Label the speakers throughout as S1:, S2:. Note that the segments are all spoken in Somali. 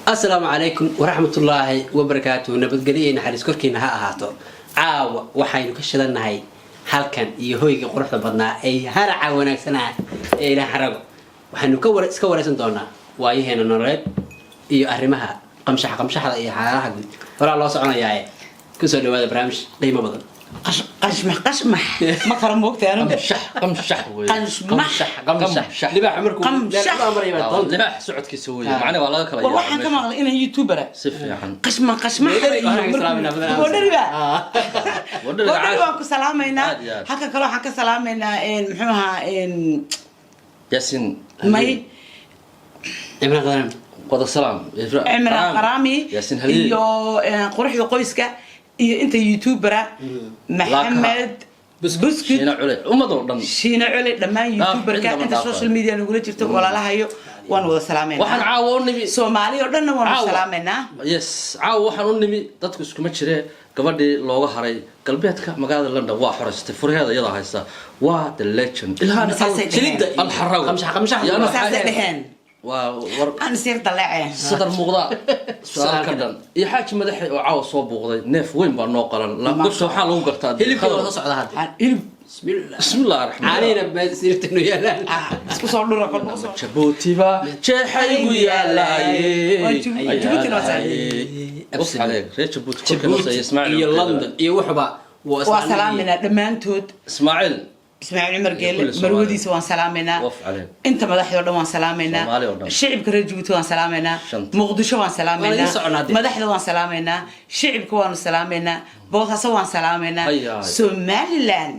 S1: السلام عليكم ورحمة الله وبركاته نبتقليين حريس كوركينا ها أهاتو عاو وحاينو كشدنا هاي halkan iyo hoyga quruxda badnaa ay haraca wanaagsanaa ee ila xarago waxaanu iska wareysan doonaa waayaheena nololeed iyo arrimaha qamshaxda iyo xaaladaha guud waraa loo soconayaa ku soo dhawaada barnaamij qiimo badan
S2: قشمح ما كرم وقت أنا
S1: قمشح لباح عمركم
S3: لباح سعود كيسوي معنا والله كلا
S2: والله حنا كمان إنه يوتيوبر قشمح ودربا سلامينا هكا كلو حكا سلامينا إن محوها إن
S3: ياسين
S2: ماي
S1: إمرأة غرام
S3: قد السلام
S2: إمرأة غرامي
S3: ياسين هليل
S2: iyo qurxda qoyska iyo inta youtubera maxamed busbuski
S3: shiina cule ummadoo dhan
S2: shiina cule dhamaan youtuberka inta social media nagula jirto walaalahayo waan wada salaameynaa
S3: waxaan caawo u nimi
S2: Soomaaliya oo dhan waan salaameynaa
S3: yes caawo waxaan u nimi dadku isku ma jiree gabadhii looga haray galbeedka magaalada London waa xoreystay furaheeda iyada haysta waa the legend ilhaan silida al-haraw
S1: qamshax
S2: أنا سير طلعه
S3: صدر مغضاء سؤال كذا يا حاج مدحي وعاو صوب مغضاء نيف وين بنوقل لا قص حال لو قرطاد
S1: هلب كذا صعد هذا
S3: بسم الله الرحمن الرحيم
S1: علينا بسيرة إنه يلا
S2: اسكو صار له رقم
S3: جبوتي با شحي ويلا
S2: جبوتي نوصل
S3: بص عليك ريت جبوتي كل كلام يسمعني
S1: يا لندن يا وحبة
S2: وسلامنا دمانتود
S3: اسماعيل
S2: اسماعيل عمر قال مرودي سوان سلامنا انت مدحدو دhan waan salaameena shicibka reer Djibouti waan salaameena Muqdisho waan salaameena madaxda waan salaameena shicibka waan salaameena boodhasa waan salaameena Somaliland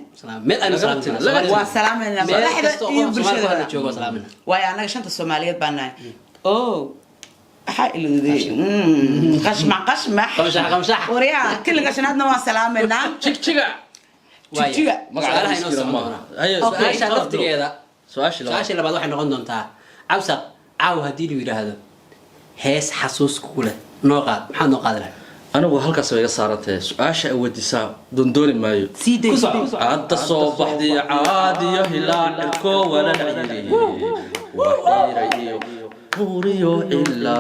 S1: meel aynu salaameena
S2: waan salaameena madaxda iyo bulshada
S1: joogo salaameena
S2: way anaga shanta Soomaaliyeed baan nahay oo حائلودي قشمح وريا كل قشناتنا waan salaameena
S3: jigjiga
S2: جيجا
S1: سؤالها إنه سمعنا سؤال لفتي كذا سؤال بعد واحد نقول ننتهى عوسق عاو هدي لي ولا هذا هيس حسوس كوله نقاد محل نقاد له
S3: أنا وهالك سوي صارت سؤال أودي سا دندوني مايو
S2: سيدي
S3: عاد الصبح دي عادي هلال الكو ولا العيري وحيري بوريو إلا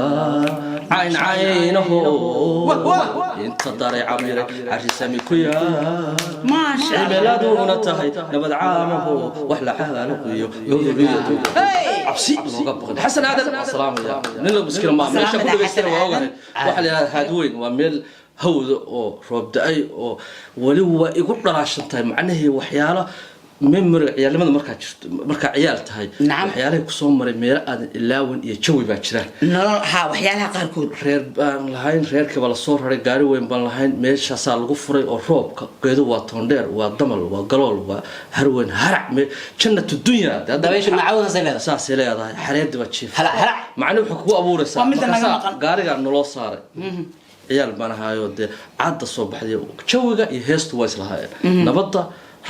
S3: عين عينه انت داري عميري عرسامي كويا
S2: ما شاء الله
S3: بلادونا تهي نبد عامه وحلا حاله يوضو عبسي حسن هذا السلام عليكم نلا مسكين ما ماشي كل بيستر واغني وحلا هادوين وميل هود او روب داي او ولي waa igu dhalaashantahay macnaheedu waxyaalo memory ciyaalnimada marka ciyaal tahay waxyaalaha ku soo maray meel aad ilaawan iyo jawi baa jira
S2: waxyaalaha qaar kood
S3: reer baan lahayn reerka bala soo raray gaari weyn baan lahayn meeshaas lagu furay oo roobka geedo waa toondheer waa damal waa galool waa harweyn harac jannatu dunya
S1: dabeesha macaawda sayleeda
S3: saas leedahay xareed waa jiif macna wuxuu ku abuuraysaa gaariga nolol saaray ciyaal baan ahaayo caad soo baxday jawiga iyo heestu waa islahaayeen nabadda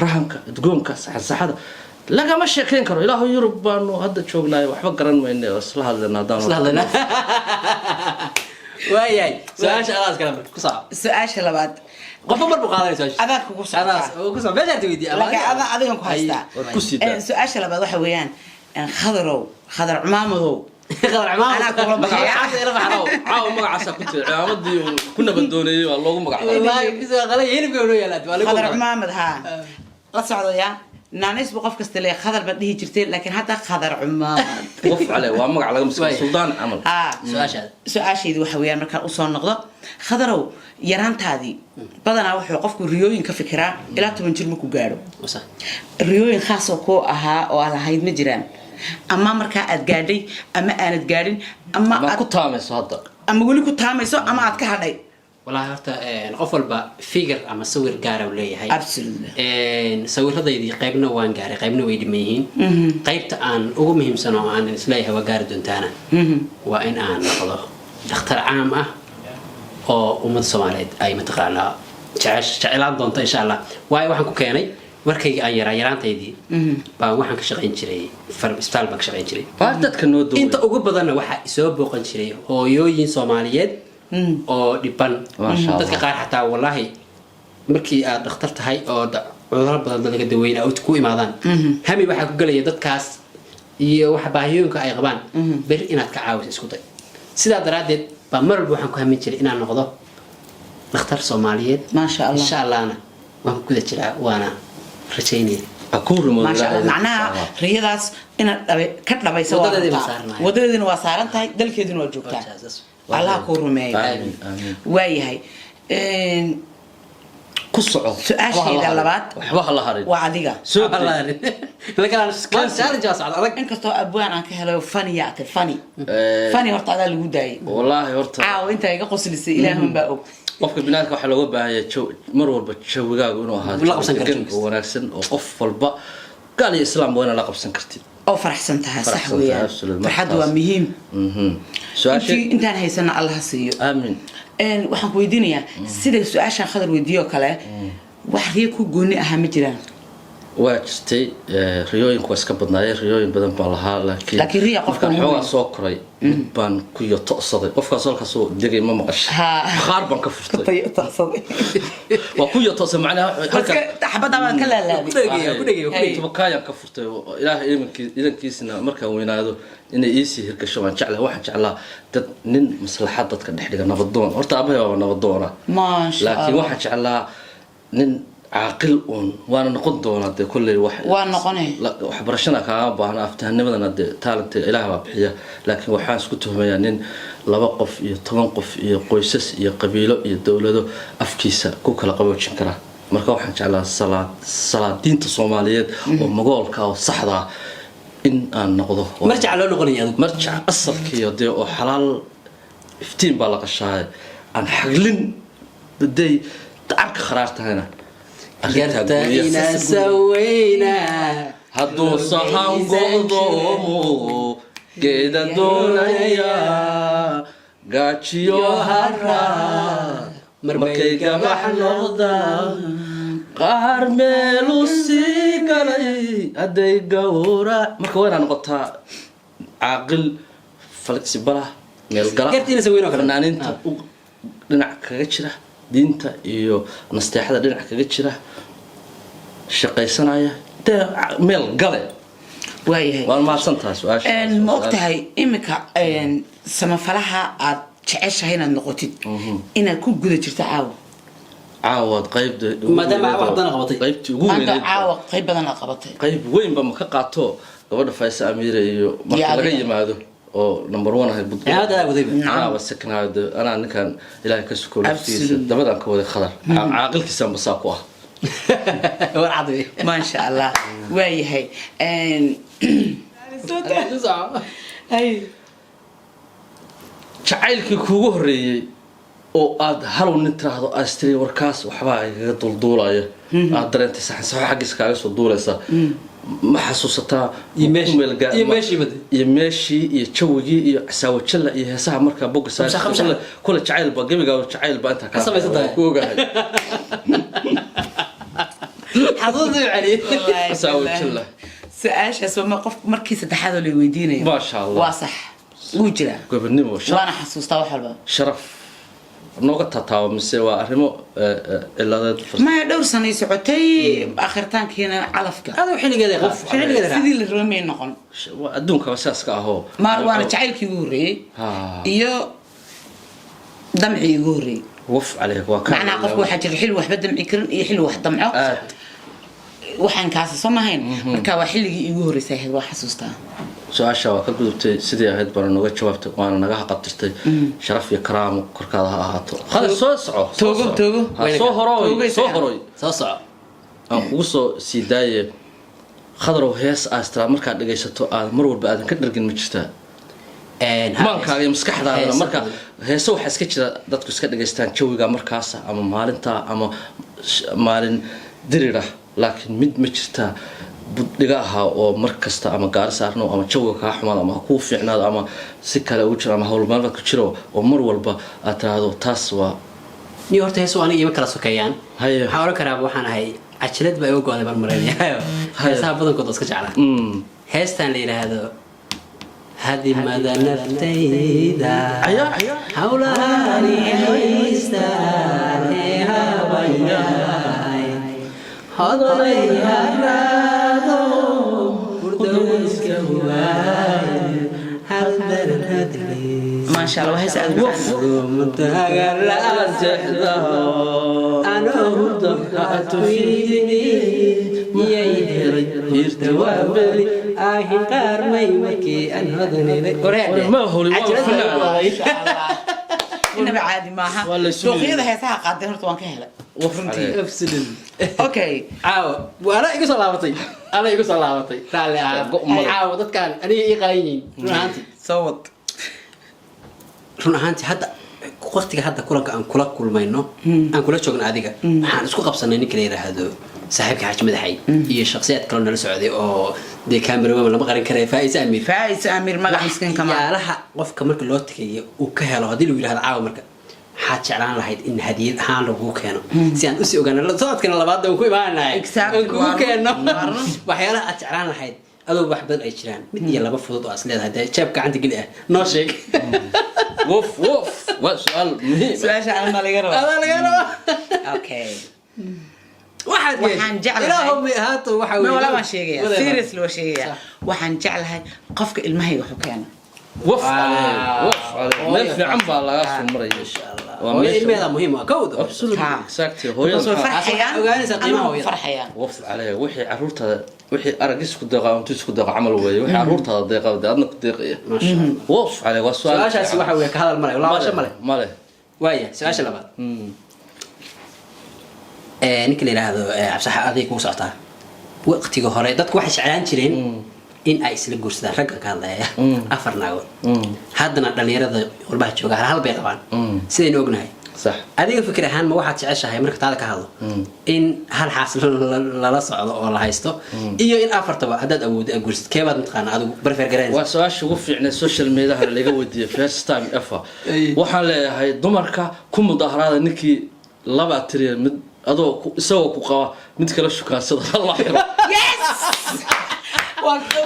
S3: rahanka adgoonka saxada laga ma sheekeen karo ilaahu yurub baanu hadda joognaa waxba garan mayno isla hadlana
S1: waayay
S2: su'aasha labaad
S1: qof marba qaadanayso
S2: adaa kugu soo
S1: beesha tiwidi
S2: adiga ku haystaa su'aasha labaad waxa weeyaan khadar cumaamadow
S1: خضر عمام
S2: أنا أقول لك
S3: عاو مقعسة كنت عمدي كنا بدوني والله مقعسة
S1: والله بس غلي هنا بيقولوا يا لاد
S2: خضر عمام ها لا صعدوا يا نانيس بقف كستلي خضر بديه جرتين لكن حتى خضر عمام
S3: وقف عليه وامق على سلطان عمل
S2: سؤال شيء ذو حويان مركز أصلا نقطة خضروا يران تادي بدنا وحنا وقفكم ريوين كفكرة إلى تمنجر مكو جارو ريوين خاصة كو أها وعلى هيد مجران أما مركا أتجاري أما أنا أتجارين أما
S3: ما كنت تامس هذا
S2: أما أقول لك تامس أما أتكهري
S1: والله هرتا قفل با فيجر أما صور جارة ولا هي
S2: absolutely
S1: صور هذا يدي قيبنا وان جارة قيبنا ويد ميهين قيبت أن أقومهم سنة عن إسلاها وجارة دنتانا وإن أنا خلاص اختار عام أو أمد الصوماليات أي متقالة شعلان دونتا إن شاء الله واي واحد كوكيني markay aan yaraantaydii baa waxaan ka shaqeyn jiray isbitaal baan ka shaqeyn jiray
S3: dadka noo dooday
S1: inta ugu badan waxa soo booqan jiray hooyooyin Soomaaliyeed oo dhiban dadka qaar xataa wallahi markii aad dhakhtar tahay oo cudurro badan laga daweeyay oo ku imaadaan hami waxa ku galaya dadkaas iyo waxa baahiyooyinka ay qabaan bari inaad ka caawiso isku day sidaa daraaddeed baa mar walba waxaan ku hamin jiray inaan noqdo dhakhtar Soomaaliyeed
S2: ما شاء الله
S1: insha Allahna waan ku guda jiraa waana rajaynaya
S3: أكون
S2: ما شاء الله معناها رياضاس إن كتلا بيسوا ودريدين وصارن تاي دل كيدين وجوكتا الله كورمي
S3: آمين آمين
S2: واي هاي
S3: كسعة
S2: سؤال إذا لبعت
S3: وحبها الله هاري
S2: وعديقة
S3: سوق
S1: لكن أنا كان سؤال جاس على
S2: إنك تو أبوان عنك هلا فني يعطي فني ورت على الوداي
S3: والله ورت
S2: وأنت يقص لسه إلههم بقى
S3: qofka binaadka waxa looga baahan yahay mar walba jawigaagu inuu ahaado wanaagsan oo qof walba gaal iyo islaam waa la qabsan kartid
S2: oo faraxsantahay sax weeyaan farxad waa muhiim su'aashii intaan haysana Allah siiyo
S3: aamin
S2: waxaan ku weydiinayaa sida su'aashan khadar weydiiyo kale wax riyo ku gooni ah ma jiraan
S3: waa jirtay riyooyinku iska badnaayeen riyooyin badan baa lahaa
S2: laakiin riya qofka
S3: wuxuu soo koray baan ku iyo to'saday qofkaas halkaas oo degay ma maqashay qaar baan ka furtay
S2: to'saday
S3: waa ku iyo to'say macnaha
S2: halka xabada baan ka laalaabay
S3: ku dhigay tubakaayaan ka furtay ilaahay idankiisna markaan weynaado inay iisi hirgasho waan jeclahay waxaan jeclaa dad nin maslaxad dadka dhexdhiga nabadoon horta abahay waa nabadoona
S2: ma sha Allah
S3: laakiin waxaan jeclaa nin عاقل وانا نقد دونا ده كل واحد
S2: وانا نقنه
S3: وحبرشنا كابا افتهنمدنا ده تالنت إله بحية لكن وحان سكتهم يعني لبا قف يتنقف يقويسس يقبيله يدولده أفكيسة كوكلا قبول شنكرا مركا وحان على الصلاة دين الصوماليات ومقولك وصحدا إن نقضه
S1: مرجع لو نقني
S3: مرجع أصل كي يدي وحلال افتين بالغ الشاي عن حقلين بدي تعرك خرارت هنا
S1: قرتينا سوينا
S3: هدو صحان قضومو قيدا دونيا قاتشيو هرا مرمكي قبح نغدا قهر ميلو سيقالي هدي قورا مركوين نقطها عاقل فلكسبلا ميل قرا
S1: قرتينا سوينا
S3: فنانين دينع kaga jira diinta iyo nasteexada dhinac kaga jira shaqaysanaya meel gale
S2: waayahay
S3: waan ma santaa su'aasha
S2: ma ogtahay imika samafalaha aad jeceshahay inaad noqotid inaad ku guda jirto
S3: caawad qaybda
S1: maadaama wax badan qabatay
S3: qaybtii ugu weyn
S2: caawad qayb badan qabatay
S3: qayb weyn ba ma ka qaato gabadha Faysa Amiire iyo marka laga yimaado oo number 1 ahay budda
S1: hada wadayba
S3: wasaknaado ana ninkan ilaahay ka sukuulkiisa dabadan ka wada khadar caaqilkiisa basaa ku ah
S1: war cadi
S2: ma sha Allah waayahay ay
S3: jacaylkii kuugu horeeyay oo aad hal nin tiraahdo astri warkaas waxba ay kaga dulduulaya aad dareentay saxan sax xaqiis kaaga soo duulaysa ما حسوستا يمشي يتشوجي يساوتشلا يهسها مركا بوق ساعة كل تعال بقى جميع تعال بقى أنت كذا كوجا
S1: حظوظي عليه
S3: ساوتشلا
S2: سأش أسوأ ما قف مركز تحاذر لويدينه
S3: ما شاء الله
S2: واصح وجرا
S3: قبل نمو
S2: وأنا حسوستا وحلبة
S3: شرف نقطة تاو مسوى أرمو إلا
S2: ما يدور سنة سعتي آخرتان كنا علفك
S1: هذا وحين قدر حين قدر
S2: سيدي الرمين نقول
S3: أدونك بساس كأهو
S2: ما وانا تعال كيوري يو دمعي يوري
S3: وف عليك وكان
S2: معنا قف واحد حلو واحد دمعي كرن يحلو واحد دمعه waxaan kaas soo mahayn marka waa xilligii igu horeysay waa xasuustaa
S3: su'aasha waa ka gudubtay sidii ahayd baan naga jawaabtay waana naga qabtirtay sharaf iyo karaamo korkaada ha ahaato khad soo soco
S2: toogo
S3: soo horoy
S1: soo soco
S3: aan kugu soo siidaaye khadrow hees astra marka dhageysato aad mar walba aadan ka dhargin ma jirtaa maankaaga iyo maskaxdaada marka heeso waxa iska jira dadku iska dhageystaan jawiga markaas ama maalinta ama maalin dirira laakiin mid ma jirta budhigaha oo markasta ama gaar saarno ama jawiga ka xumaad ama ku fiicnaado ama si kale u jira ama hawl maalmeed ku jiro oo mar walba aad taado taas waa
S1: ni horta heeso aniga ima kala sokeeyaan waxa oran karaa waxaan ahay ajlad baa igu go'day marmareeyahay heesaha badankood iska jeclaa heestan la yiraahdo هذه مدى نفتيدا حولاني عيستانيها وياي هضريها رادو بردوسك هواي حذر الهدري
S2: ما maasha allah hees aad u inaba caadi maaha suuqyada heesaha qaadeen horta waan ka helay okay
S1: caawa waana igu soo laabatay raalli ah caawa dadkan aniga ii qaayin run ahaantii
S2: soo wad
S1: run ahaantii hadda waqtiga hadda kulanka aan kula kulmayno aan kula joogno adiga waxaan isku qabsanay ninka la yiraahdo saaxiibka xaaji madaxay iyo shakhsiyaad kale nala socday oo de cameraman lama qaran karay Faiz Amir magac miskin kama yaalaha qofka marka loo tagayo uu ka helo hadii uu yiraahdo caawa marka waxaad jeclaan lahayd in hadiyad ahaan lagu keeno si aan u sii ogaano socodkana labaad aan ku imaanahay ku keeno waxyaalaha aad jeclaan lahayd adoo wax badan ay jiraan mid iyo laba fudud oo as leedahay jeeb gacanta geli ah noo sheeg
S3: وف وسؤال مهم
S2: أنا laga rabo okay waxaan jeclahay
S1: ilaahum haato waxa
S2: weey wala ma sheegaya serious loo sheegaya waxaan jeclahay qofka ilmahay wuxuu keenay
S3: وف عليه ما في عم بالله سمر ان شاء الله
S1: وميدا مهم كود
S3: exactly هو
S2: فرحيان
S3: وف عليه وحي عرورته وحي ارقس ku deeqa intu isku deeqa amal weey wixii caruurtada deeqada adna ku deeqaya ma sha Allah waf عليه وسؤال
S1: su'aashaasi waxa weey ka hadal malay laabasho malay waaya su'aasha labaad ninka la yiraahdo absaxa adiga ku socotaa waqtiga hore dadku waxay jeclaan jireen in ay isla guursadaan ragga ka hadlaya afar naagood haddana dhalinyarada qurbaha jooga hal bay qabaan sidaynu ognahay
S3: صح
S1: adiga fikir ahaan ma waxaad jeceshahay marka taada ka hadlo in hal xaasil lala socdo oo la haysto iyo in afartaba hadaad awood guursid keebaad mataqaan adigu barfeer gareyn
S3: waa su'aasha ugu fiicnay social media laga weydiiyay first time ever waxaan leeyahay dumarka ku mudaharada ninkii laba tiriir mid adoo isagoo ku qaba mid kala shukaansada Allah xiro
S2: yes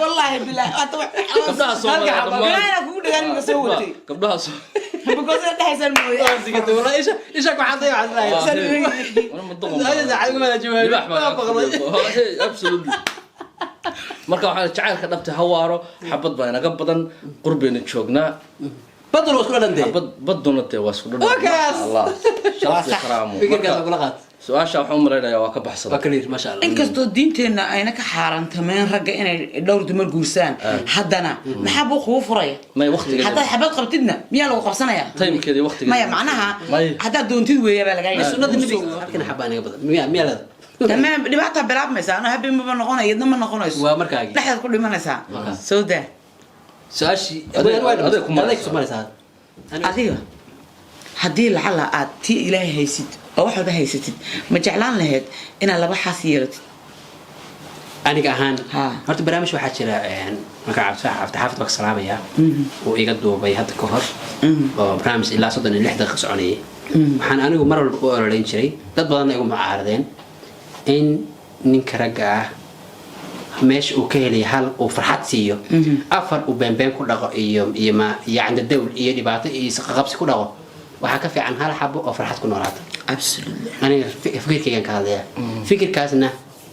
S2: والله بالله
S3: قبلها صوت
S2: انا كنت دغان سو وتي
S3: قبلها صوت
S2: بقول ده حسن موي
S1: قصدك والله ايش اكو حاطي على
S3: انا مضغوط
S1: هذا زعل ما جواب
S3: absolutely marka waxa jacaylka dhabta hawaaro xabad baa inaga badan qurbeena joognaa
S1: بدل واسكو دنتي
S3: بدلنا تي واسكو دنتي الله شرف كرامه
S1: فكرك كلا قاد
S3: سؤاشا waxaan mareynaya waa ka baxsan
S1: bakariir ma sha Allah
S2: inkasto diinteena ayna ka xaarantameen ragga inay dhowr dumar guursaan haddana maxaa buu ku furay
S3: may waqtiga
S2: hadaa xabad qabtidna miyaa lagu qabsanaya
S3: timekeedii waqtiga
S2: maya macnaha hadaa doontid weeyaa baa laga yaabaa
S1: sunnada nabiga halkan xabaanaga badan miyaa la
S2: tamam dhibaato bilaabmaysa ana habeen ma noqonayo idna ma noqonayso
S1: waa markaagi
S2: dhaxad ku dhimanaysa soo daa
S1: سؤاشي هذا كمان
S2: adiga hadii lacala aad tii ilaahay haysid oo wax walba haysatid ma jeclaan lahayd inaad laba xaas yeelatid
S1: aniga ahaan horta barnaamij waxaa jira marka xaafid baa salaamaya oo iga duubay hadda ka hor oo barnaamij ilaa 36 daqiiqo soconayay waxaan anigu mar walba u ololeyn jiray dad badan igu mucaaradeen in ninka ragga ah meesh uu ka helay hal uu farxad siiyo afar uu beenbeen ku dhaqo iyo ma yaacna dawl iyo dhibaato iyo isqaqabsi ku dhaqo waxa ka fiican hal xabo oo farxad ku noolaata
S2: absolutely
S1: aniga fikirkaygan ka hadlaya fikirkaasna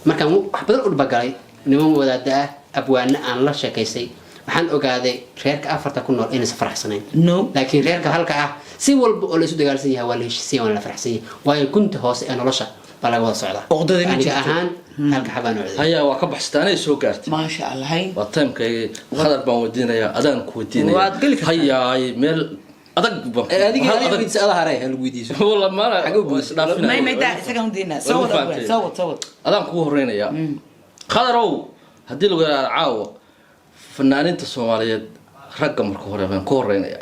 S1: markaan wax badan u dhabalay niman wadaada ah abwaana aan la sheekaysay waxaan ogaaday reerka afarta ku nool inaysan faraxsanayn laakiin reerka halka ah si walba oo la isu dagaalsan yahay waa la heshiisay waa la faraxsan yahay waayo gunta hoose ee nolosha baa laga wada socdaa aniga ahaan halka xabaan wada
S3: haya waa ka baxstaan ay soo gaartay
S2: ma sha Allah hay
S3: waa timekay khadar baan wadiinaya adaan ku wadiinaya haya ay meel adag
S1: adiga adag ada haray hal weydiiso
S3: wala ma
S2: dhaafina may daa isaga hundina soo
S3: adaan ku horeynaya khadarow hadii lagu yiraahdo caawo fanaaniinta Soomaaliyeed ragga marka hore baan ku horeynaya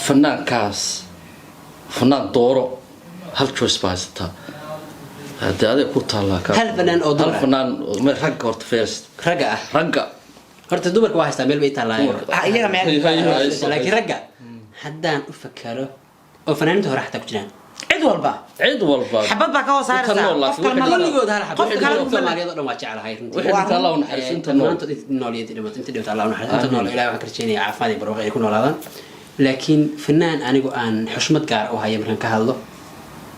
S3: fanaankaas fanaan dooro hal choice baasta هذا كل طلع
S1: هل فنان أو دور
S3: هل فنان من رجع ورت فيرست
S1: رجع هرت دبر كواحد استعمل بيت الله لكن رجع حدان أفكره أو فنان ده راح تكجران
S2: عيد والبا حبض بقى هو صار
S1: كل يقول هذا حبض كل ما يقدر ما تعال هاي
S3: وحنا الله ونحرس انت
S1: نولي انت دوت الله ونحرس انت نولي لا كرتشيني عفادي بروح يكون ولا لكن فنان أنا جو أن حشمت قار أو هاي مرن كهالله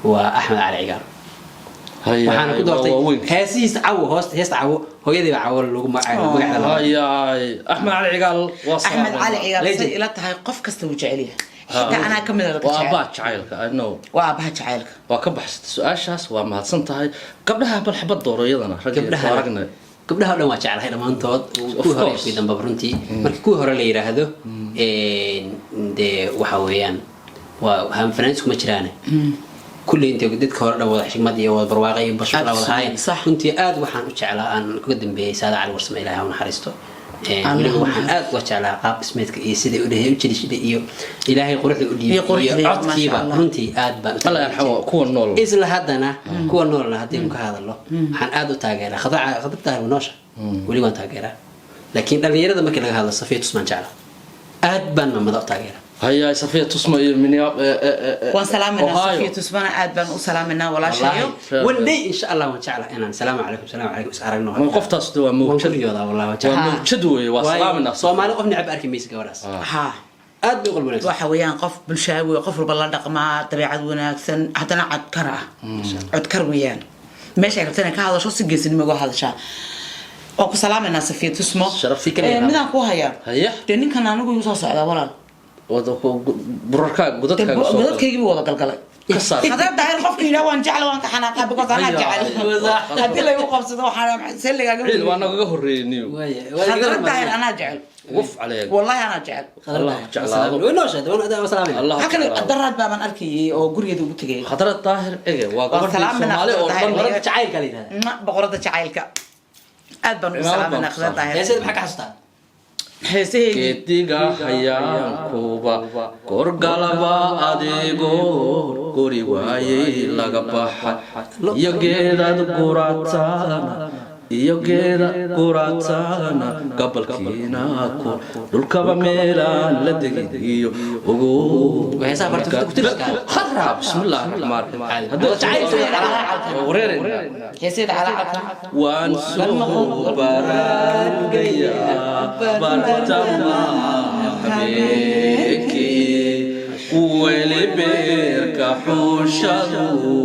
S1: وأحمد علي عقار waxaan ku doortay heesihiisa cawo hoosta heesta cawo hooyadii cawo lagu magacaabo
S3: Axmed Cali Cigaal
S2: Axmed Cali Cigaal ila tahay qof kasta uu jecel yahay xitaa ana kamid ah
S3: waa baa jacaylka I know
S2: waa baa jacaylka
S3: waa ka baxsatay su'aashaas waa mahadsan tahay gabdhaha bal xabad doorayadana ragna
S1: gabdhaha dhan waa jecelahay dhamaantood ku hore fi damba runtii markii ku hore la yiraahdo de waxa weeyaan waa han fanaaniisku ma jiraan kulli inta dadka hore dhan wada xigmad iyo wada barwaaqo iyo bashar la wada haayeen runtii aad waxaan u jeclaa aan uga dambeeyay saada cali warsame ilaahay u naxariisto weliba waxaan aad u jeclaa qaab ismeedka iyo sidai u dhahay u jirishay iyo ilaahay quruxda u dhiibay iyo codkiiba runtii aad baan
S3: Allah yarxamo kuwa nool
S1: isla haddana kuwa noolna haddii ka hadalno waxaan aad u taageeraa khadabta noosha weli waan taageeraa laakiin dhalinyarada markii laga hadlo Safiya Tusman jecla aad baan mamada u taageeraa
S3: هيا صفية تسمع من
S2: وسلامنا صفية تسمع أدبا وسلامنا ولا شيء
S1: واللي إن شاء الله وإن شاء الله أنا السلام عليكم السلام عليكم أسعارنا
S3: من قفت أصدوا موجود
S1: يوضا والله
S3: وموجود وسلامنا
S1: صومالي قفني عب أركي ميسك وراس
S2: ها
S1: أد بيقول بنات
S2: وحويان قف بالشاوي وقف بالله دقما طبيعة وناكسن حتى نعد كره عد كرويان ماشي عرفتنا كهذا شو سجس اللي ما هذا شيء أو سلامنا صفية تسمع
S1: شرفتي كلام
S2: من أكو هيا
S3: هيا
S2: لأن كان أنا أقول يوصل سعادة ولا
S3: بركة
S2: قدرت كيجي وضع قلقلة هذا داير خف كذا وان جعل وان كحنا بقول أنا جعل هذي اللي يوقف صدق وحنا سلك
S3: قبل وانا قهريني
S2: هذا داير أنا جعل
S3: وف عليك
S2: والله أنا جعل
S3: الله جعل
S1: ونوش هذا وانا ده سلام
S3: الله
S2: لكن الدرات بقى من أركي أو قرية دو بتجي
S3: خطر الطاهر إيه وقبل
S2: الصومالي
S1: أو بقرة شعير كلينا
S2: ما بقرة شعير كا أدبا وسلام من أخذ الطاهر
S1: يا سيد بحكي حسطان
S3: Ketiga hayankuba korgalaba adigo guri waaye laga baxay iyo geedad guraatana gabalkiina ku dhulkaba meelaan la degin iyo ugu
S1: وهي برضه
S3: khadra bismillaah rahmaan
S2: يا سيد على
S3: waan soo barangaya bartama habeenkii weli beerka xushadu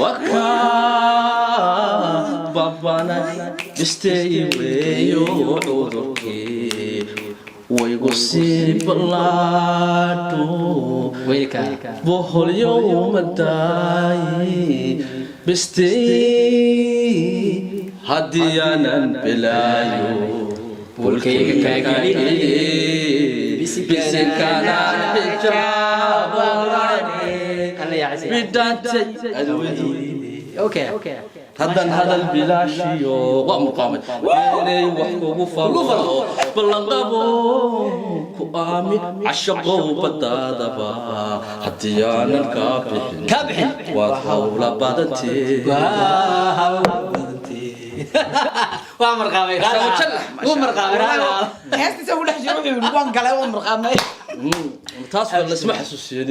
S3: wakaa babana bistay weeyo cudurkii waygu sii ballaadho bohol yowmadaayi bistay haddii aanan bilaayo
S1: bulkayga kaagelini
S3: bisinkanaan xijaabarane bidhaantay adwadii
S1: اوكي
S3: haddaan hadal bilaashiyo waa muqaamay inay wax kugu falo ballanqabo ku aamin cashaqow badaadaba haddii aanan kaa bixin waad hawla badantee
S1: وامر قامي وامر قامي
S2: هستي سوي له جروحي وان قال وامر قامي
S3: taas waa la isma xasuusiyay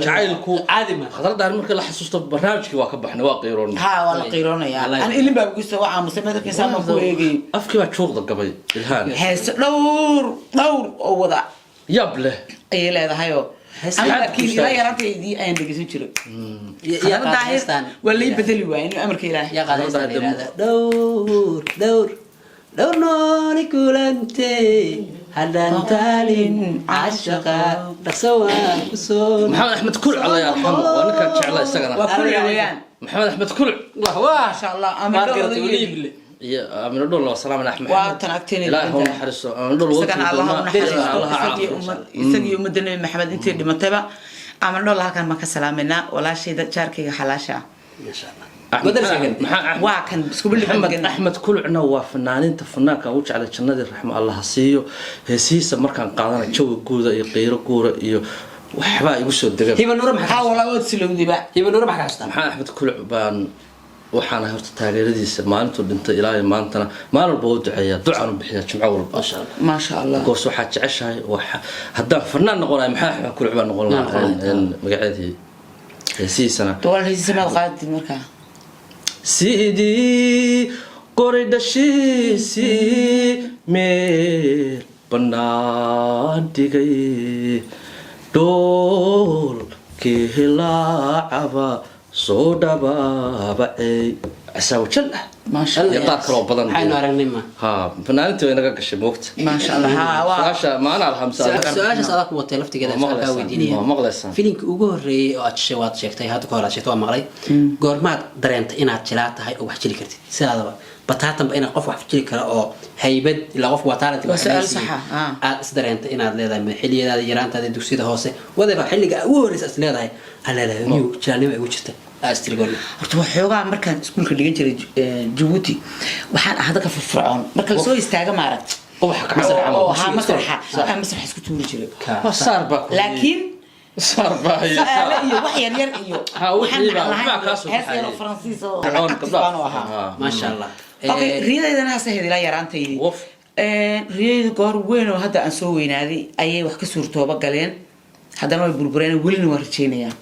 S3: jacaylku
S1: عادي ما
S3: khadradaan marka la xasuusto barnaamijkii waa ka baxnay waa qiiroon
S2: ها والله قيرونه يا انا اللي بقى قصه وعا مسمى ذاك انسان ما كويغي
S3: afkii baa juuqda gabay ilhaan
S2: هيس دور او وضع
S3: yab leh
S2: اي leedahayo amarkii ilaahay yarantaydi ayaan dhageysan jiray
S1: يا قاعدستان
S2: wali bedeli waa inuu amarkii ilaahay
S1: يا قاعدستان دور دور دور نوري كولنتي هدان تالين عشقا دقسوا كسون
S3: محمد احمد كل الله يرحمه وانا كنت جعله اسغنا
S2: وكل ويان
S3: محمد احمد كل
S1: الله
S2: ما شاء الله امر
S3: يا امين الله والسلام على احمد
S2: وتنكتني
S3: لا هو حرس امين الله
S2: سكن الله ونحرس isagii ummadana maxamed intii dhimatayba amar الله halkan ma ka salaamina walaashayda jaarkayga xalaasha
S1: ما شاء الله
S2: waa kan isku bilib
S3: محمد احمد كل عنا وفنانين فنانك او جعل جنة الرحمه الله سيو هسيسه markaan qaadana jawi guuda iyo qeyro guura iyo waxba igu soo degay
S1: هي نور ما
S2: ها wala wad silowdiba
S1: هي نور ما حاستا
S3: maxaa axmed kul baan waxaan horta taageeradiisa maalintuu dhintay ilaa maantana maalin walba u duceeyaa ducaan u bixiyaa jimco walba
S2: ما شاء الله
S3: goos waxaa jeceshahay haddaan fanaan noqonayo maxaa axmed kul baan noqon lahaa magaceedii hesiisana
S2: tool hesiisana qaadi markaa
S3: sidii qori dhashiisii meel bannaan dhigay dhoolkii hilaacaba صودا بابا عساو جل
S2: ما شاء الله
S3: يقاك لو بدن
S1: حين أرنيما
S3: ها فنانتي وينك قش موقت
S2: ما شاء الله ها
S3: ساشا ما أنا الخمسة
S1: سؤال صدق وتلفت كذا سؤال ودينية فيلينك ugu horeeyay oo aad sheegtay hadda ka hor aad sheegtay waa maqlay goormaad dareentay inaad jilaatahay oo wax jili kartid sidaadaba bataatan ba inaad qof wax jili karo oo haybad ila qof waa talent aad is dareentay inaad leedahay xilliyeeda yaraantaada dugsiyada hoose wadaba xilliga ugu horeysa is leedahay aleedahay niyo jilaalnimo ay ugu jirtay aastirgoon
S2: horta waxoogaa markaan iskuulka dhigan jiray Djibouti waxaan ahada ka firfircoon marka la soo istaaga ma aragtay مسرح اسكو توري جيري
S3: صار باك
S2: لكن
S3: صار باك
S2: iyo wax yar yar iyo
S3: waxaan kaasoo
S2: heesayno Faransiis oo
S1: ما شاء الله
S2: okay riyadeedana saheed ila yaraantaydi riyadu goor weyn oo hadda aan soo weynaaday ayay wax ka suurtooba galeen haddana way burbureen welina waa rajeynayaan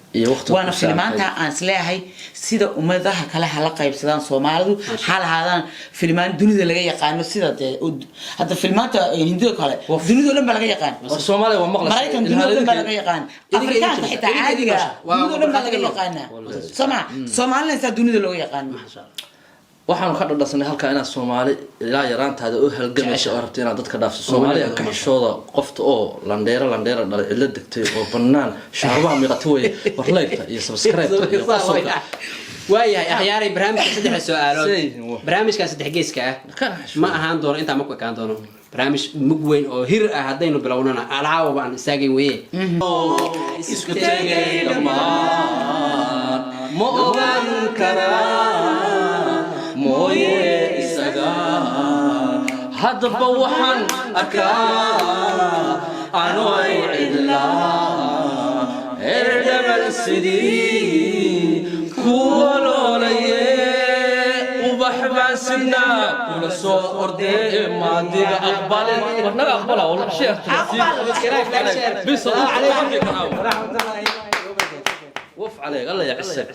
S2: waana filmaanta aan isleeyahay sida ummadaha kale hala qaybsadaan Soomaalidu hal haadaan filmaan dunida laga yaqaan sida hadda filmaanta Hindida kale dunida dhan laga yaqaan
S3: Soomaaliya waa maqlay
S2: Mareykan dunida dhan laga yaqaan Afrikaanka xitaa caadiga dunida dhan laga yaqaan Soomaaliya dunida loo yaqaan
S3: waxaan ka dhadhasanay halka inaad Soomaali ilaa yaraantaada oo halgamayso oo rabtay inaad dadka dhaafso Soomaaliya ka xishooda qofta oo landheera dhalay ila degtay oo banaan shaarbaha miqata way warleeyta iyo subscribe iyo qosolka
S1: waayahay axyaaray barnaamijka saddex su'aalood barnaamijka saddex geeska ah ma ahaan doono inta ma ku ekaan doono barnaamij mug weyn oo hir ah hadaynu bilownana alaawa baan istaagay weeye
S3: isku tagay dhamaan ma ogaan karaa mooye isaga haddaba waxaan arkaa anoo ay cidlaa erdhaban sidii kuwa noolaye ubax baan sidnaa kula soo ordee maadiga aqbalin warnaga aqbala wala sheekh وف عليك الله يعسك